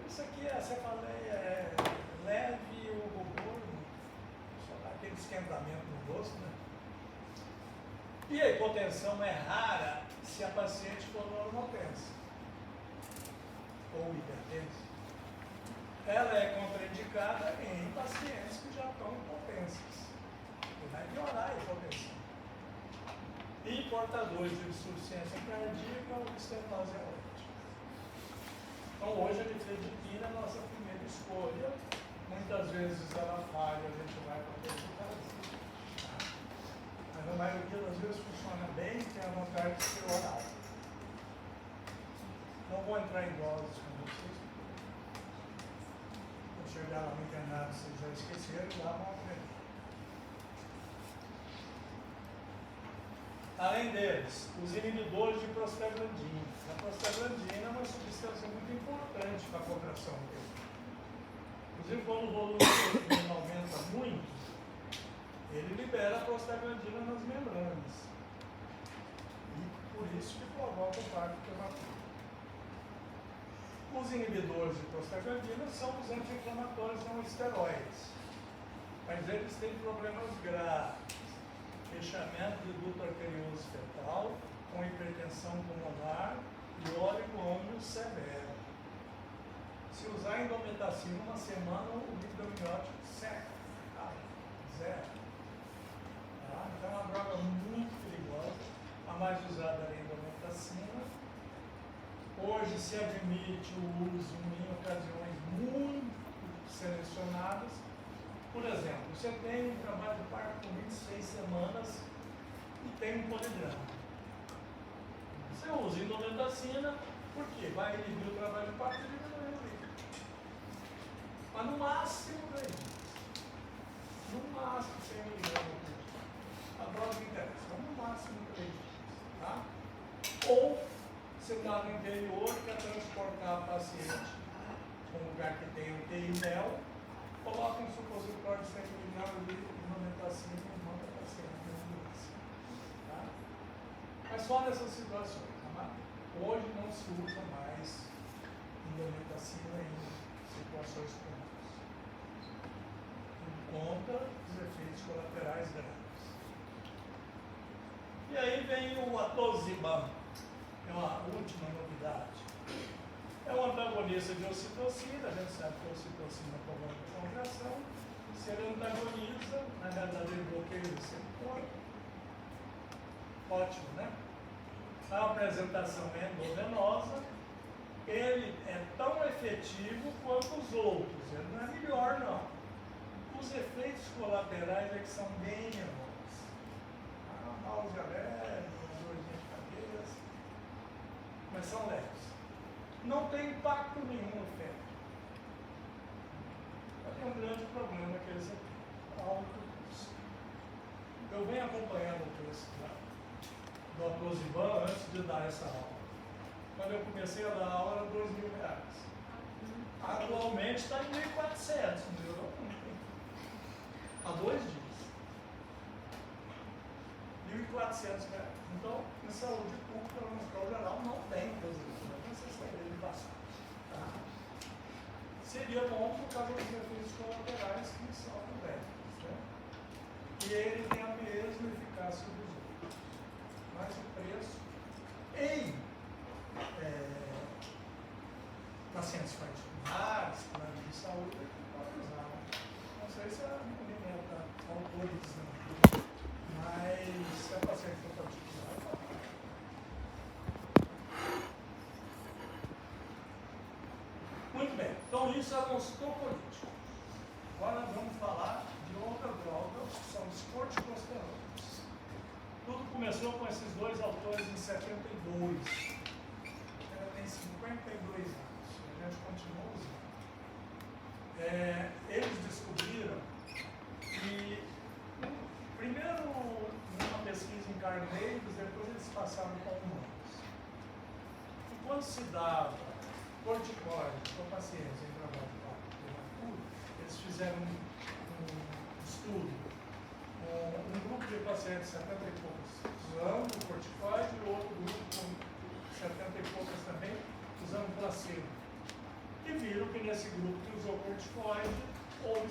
Isso aqui, a cefaleia é leve, o rubor, só dá aquele esquentamento no rosto, né? E a hipotensão é rara se a paciente for normotensa ou hipertensa. Ela é contraindicada em pacientes que já estão hipotensas. Vai piorar a hipotensão. E portadores de insuficiência cardíaca ou estenose aórtica. Então hoje a nifedipina é a nossa primeira escolha. Muitas vezes ela falha, a gente vai para a percutasia. Mas a maioria das vezes funciona bem, tem a vontade de ser oral. Não vou entrar em doses com vocês. Quando chegar lá no internado, vocês já esqueceram, lá vão aprender. Além deles, os inibidores de prostaglandina. A prostaglandina é uma substância muito importante para a contração uterina. Inclusive, quando o volume uterino aumenta muito, ele libera a prostaglandina nas membranas. E por isso que provoca o parto prematuro. Os inibidores de prostaglandina são os anti-inflamatórios não esteroides. Mas eles têm problemas graves. Fechamento do duto arterioso fetal, com hipertensão pulmonar e oligômio severo. Se usar indometacina uma semana, o líquido amniótico seca, zero. Tá? Então é uma droga muito perigosa. A mais usada é a indometacina. Hoje se admite o uso em ocasiões muito selecionadas. Por exemplo, você tem um trabalho de parto com 26 semanas e tem um poligrama. Você usa indometacina, por quê? Vai inibir o trabalho de parto e diminuir o líquido. Mas no máximo 3 dias. No máximo 100 mg. A droga interessa, no máximo 3 dias. Tá? Ou você está no interior, quer transportar a paciente para um lugar que tem UTI e mel, coloca um supositório de 100 mg de indometacina e manda a paciente. Mas só nessas situações. Tá? Hoje não se usa mais indometacina em situações comuns. Por conta dos efeitos colaterais graves. E aí vem o atozimab, é uma última novidade. É um antagonista de ocitocina, a gente sabe que a ocitocina provoca contração. Se ele antagoniza, na verdade ele bloqueia o receptor. Ótimo, né? A apresentação é endovenosa. Ele é tão efetivo quanto os outros. Ele não é melhor, não. Os efeitos colaterais é que são bem menores. Náusea leve, dorzinha de cabeça, mas são leves. Não tem impacto nenhum no feto. É um grande problema que eles têm. Alto custo. Eu venho acompanhando o preço do atozimab antes de dar essa aula. Quando eu comecei a dar aula era R$2.000. Atualmente está em 1.400, entendeu? Há 2 dias. R$1.400. Então, em saúde pública, no hospital geral, não tem atozimab. Não sei se tem ele bastante. Tá? Seria bom por causa dos efeitos colaterais que são benéficos. Né? E ele tem a mesma eficácia dos outros. Mas o preço em pacientes particulares, planos de saúde, pode usar. Não sei se a menina está autorizando, mas se a paciente for particular, pode. Muito bem, então isso é o tocolítico. Agora vamos falar de outra droga, que são os corticosteroides. Tudo começou com esses 2 autores em 72. Ela tem 52 anos. A gente continua usando. Eles descobriram que, primeiro, numa pesquisa em carneiros, depois eles passaram para humanos. E quando se dava corticoides para pacientes em trabalho prematuro, eles fizeram um estudo com um grupo de pacientes, 70 e poucos, usando corticoide, e outro grupo com 70 e poucas também, usando placebo. E viram que nesse grupo que usou corticoide, houve 50%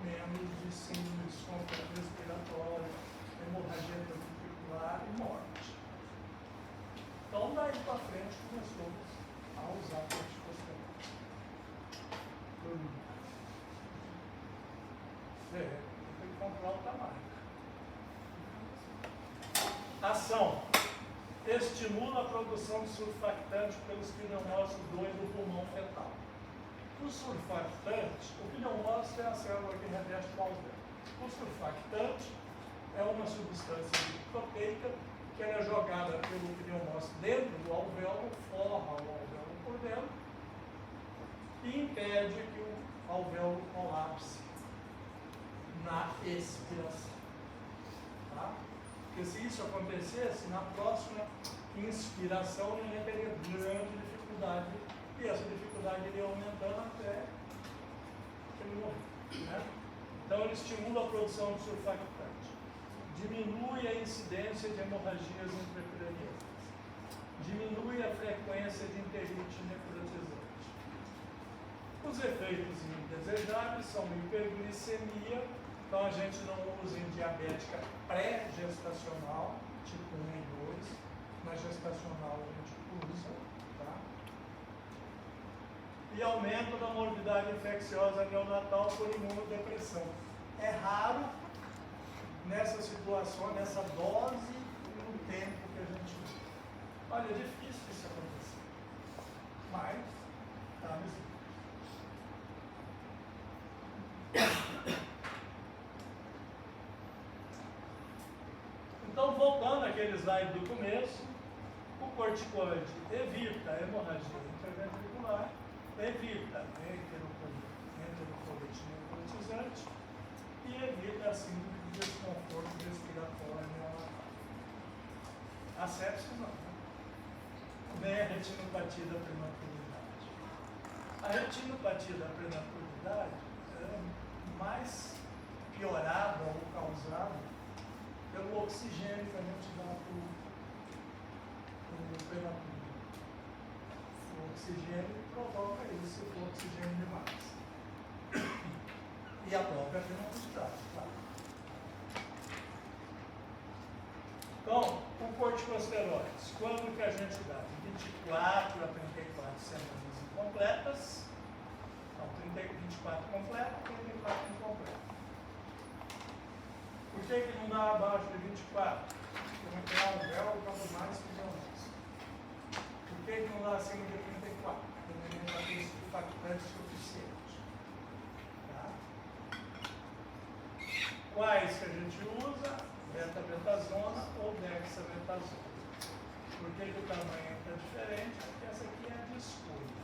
menos de síndrome de desconforto respiratório, hemorragia ventricular e morte. Então, daí para frente, começou a usar corticosteroides. Tem que comprar o tamanho. Ação. Estimula a produção de surfactante pelos pneumócitos 2 do pulmão fetal. O surfactante, o pneumócito é a célula que reveste o alvéolo. O surfactante é uma substância proteica que ela é jogada pelo pneumócito dentro do alvéolo, forra o alvéolo por dentro e impede que o alvéolo colapse na expiração. Tá? Porque se isso acontecesse, na próxima inspiração ele ia ter grande dificuldade, e essa dificuldade iria aumentando até ele morrer. Né? Então ele estimula a produção de surfactante, diminui a incidência de hemorragias intracranianas, diminui a frequência de enterite necrotizante. Os efeitos indesejáveis são hiperglicemia. Então a gente não usa em diabética pré-gestacional, tipo 1 e 2, na gestacional a gente usa, tá? E aumento da morbidade infecciosa neonatal por imunodepressão. É raro nessa situação, nessa dose e no tempo que a gente usa. Olha, é difícil isso acontecer, mas tá nos Então, voltando àquele slide do começo, o corticoide evita a hemorragia intraventricular, evita enterocolite necrotizante e evita a síndrome de desconforto respiratório neonatal. A sepsis não, né? Nem a retinopatia da prematuridade. A retinopatia da prematuridade é mais piorada ou causada pelo oxigênio que a gente dá para o oxigênio e provoca isso se for oxigênio demais. E a própria fenotipicidade, tá? Então, o corticosteroides, quando que a gente dá? De 24 a 34 semanas incompletas. Então, 24 completo, 34 incompleto. Por que não dá abaixo de 24? Porque não criar um véu quanto mais filhones. Por que não dá acima de 34? Porque o neném já tem sulfactante suficiente. Tá? Quais que a gente usa? Beta-betazona ou dexametazona. Por que o tamanho está diferente? Porque essa aqui é a de escolha.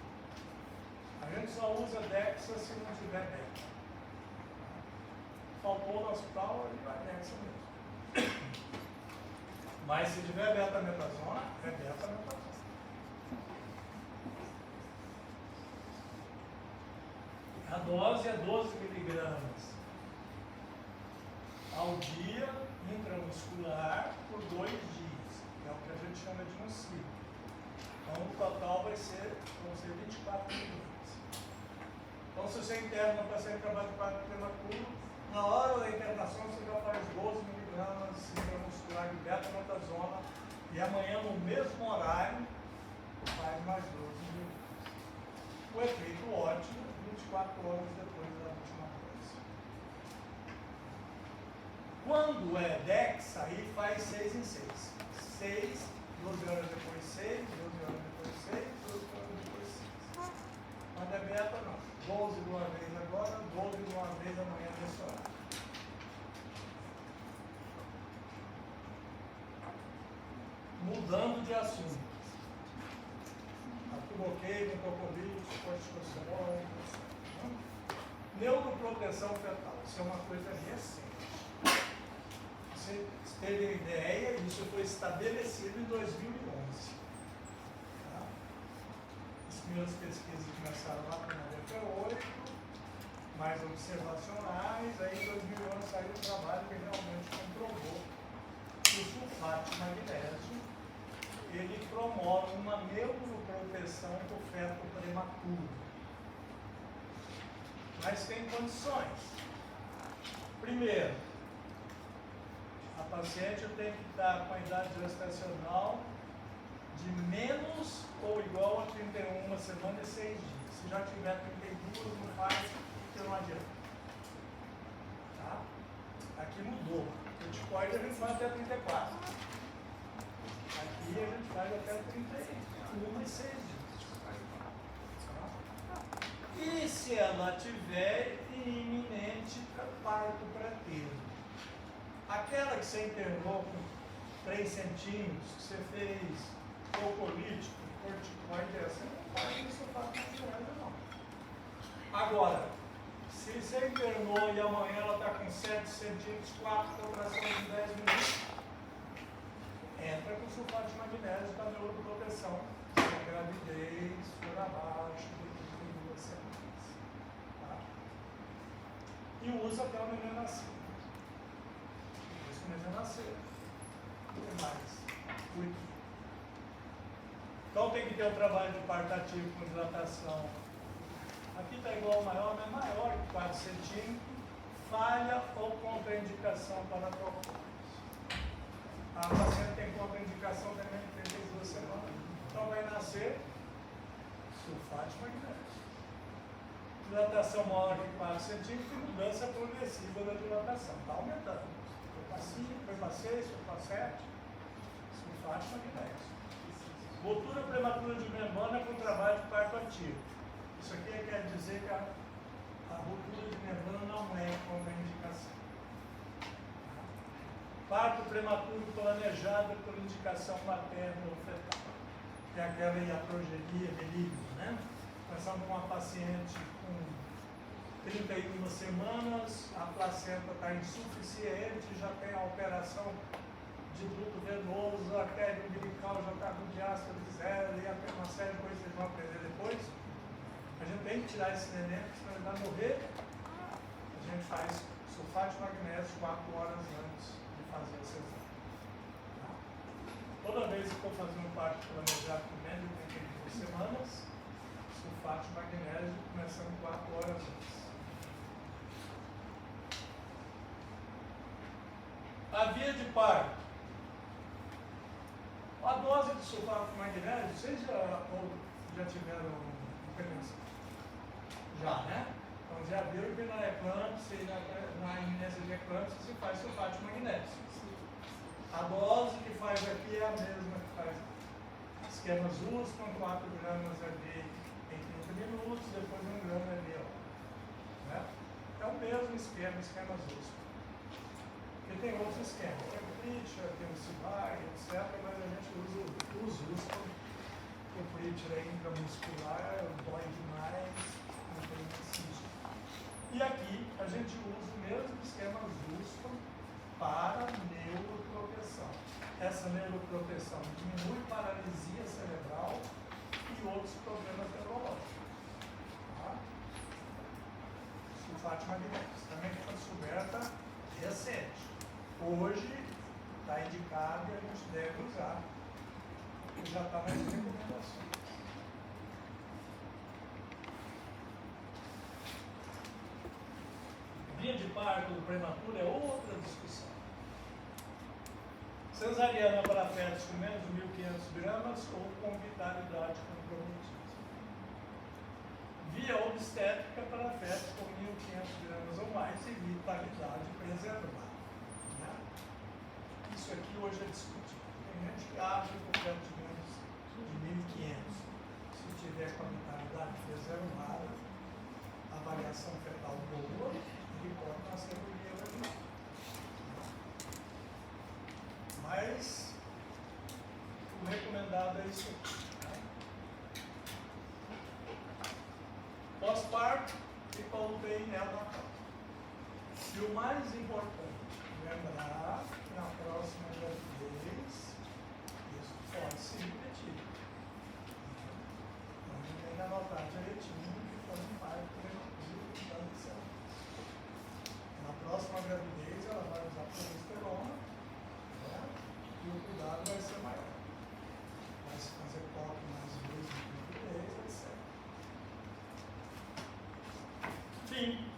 A gente só usa dexa se não tiver beta. Faltou o hospital, ele vai dexa mesmo. Mas se tiver beta-metazona, é beta-metazona. A dose é 12 miligramas ao dia, intramuscular, por 2 dias, que é o que a gente chama de um ciclo. Então, o total vão ser 24 miligramas. Então, se você interna um paciente que trabalha de parto prematuro, na hora da internação você já faz 12 miligramas intramuscular de beta-metazona e amanhã, no mesmo horário, faz mais 12 miligramas. O efeito ótimo, 24 horas depois da última dose. Quando é dexa, aí faz 6 em 6. 6, 12 horas depois 6, 12 horas depois 6, 12 horas depois 6. Quando é beta, não. 12 de uma vez agora, 12 de uma vez amanhã nesse horário. Mudando de assunto. Atuboqueiro, tocolite, corticosteroides. Neuroproteção fetal. Isso é uma coisa recente. Você teve ideia, isso foi estabelecido em 2011. Tá? As primeiras pesquisas começaram lá em 98, mais observacionais, aí em 2011 saiu um trabalho que realmente comprovou que o sulfato de magnésio ele promove uma neuroproteção do feto prematuro. Mas tem condições. Primeiro, a paciente tem que estar com a idade gestacional de menos ou igual a 31 semanas e 6 dias. Se já tiver 32, não faz, porque não adianta. Tá? Aqui mudou. O ticoide a gente faz até 34. Aqui a gente faz até 31 e 6 dias. E se ela tiver iminente parto pré-termo? Aquela que você internou com 3 centímetros, que você fez tocolítico, corticoide, você não faz isso não. Agora, se você internou e amanhã ela está com 7 centímetros, 4 contrações de 10 minutos, entra com sulfato de magnésio para neuroproteção. Se a gravidez for abaixo de 32 semanas. Tá? E usa até o neném nascer. Depois que o neném nascer, o que mais? Cuide. Então tem que ter o trabalho de parto ativo com dilatação. Aqui está igual ao maior, mas maior que 4 centímetros, falha ou contraindicação para a propósito. A paciente tem contraindicação também de 32 semanas. Então vai nascer sulfato de magnésio. Dilatação maior que 4 centímetros e mudança progressiva da dilatação. Está aumentando. Foi para 5, foi para 6, foi para 7. Sulfato de magnésio. Ruptura prematura de membrana com trabalho de parto ativo. Isso aqui quer dizer que a ruptura de membrana não é contraindicação. Parto prematuro planejado por indicação materna ou fetal, que é aquela iatrogenia benigna, né? Nós estamos com uma paciente com 31 semanas, a placenta está insuficiente, já tem a operação de duto venoso, a artéria umbilical já está com diástase zero, e até uma série de coisas que vocês vão aprender depois. A gente tem que tirar esse neném, porque senão ele vai morrer. A gente faz sulfato de magnésio 4 horas antes de fazer a cesárea. Tá? Toda vez que for fazer um parto planejado com menos de 32 semanas, sulfato de magnésio, começando 4 horas antes. A via de parto. A dose de sulfato de magnésio, vocês já tiveram experiência? Já, né? Então já viram que na eclâmpsia e na iminência de eclâmpsia se faz sulfato de magnésio. A dose que faz aqui é a mesma que faz esquemas US com 4 gramas ali em 30 minutos, depois 1 grama ali, ó. Né? É o mesmo esquema, esquemas US. Porque tem outros esquemas, tem o Pritchard, tem o Cibai, etc., mas a gente usa os US, o Pritchard é intramuscular, dói demais, não tem sentido. E aqui a gente usa o mesmo esquema JUSPA para neuroproteção. Essa neuroproteção diminui paralisia cerebral e outros problemas neurológicos. Tá? Sulfato de magnésio, também foi descoberta recente. Hoje está indicado e a gente deve usar, porque já está nas recomendações. Via de parto do prematuro é outra discussão. Cesariana para fetos com menos de 1.500 gramas ou com vitalidade comprometida. Via obstétrica para fetos com 1.500 gramas ou mais e vitalidade preservada. Né? Isso aqui hoje é discutido. Tem gente que acha que o feto de menos de 1.500, se tiver com a vitalidade preservada, a variação fetal boa, ele pode nascer no dia da. Mas o recomendado é isso aqui. Né? Pós-parto e colpei neonatal. E o mais importante, lembrar que na próxima gravidez isso pode se repetir. Então a gente tem que anotar direitinho que faz parte do transição. Na próxima gravidez ela vai usar progesterona. E o cuidado vai ser maior. Vai se fazer toque mais vezes na gravidez, etc. Fim.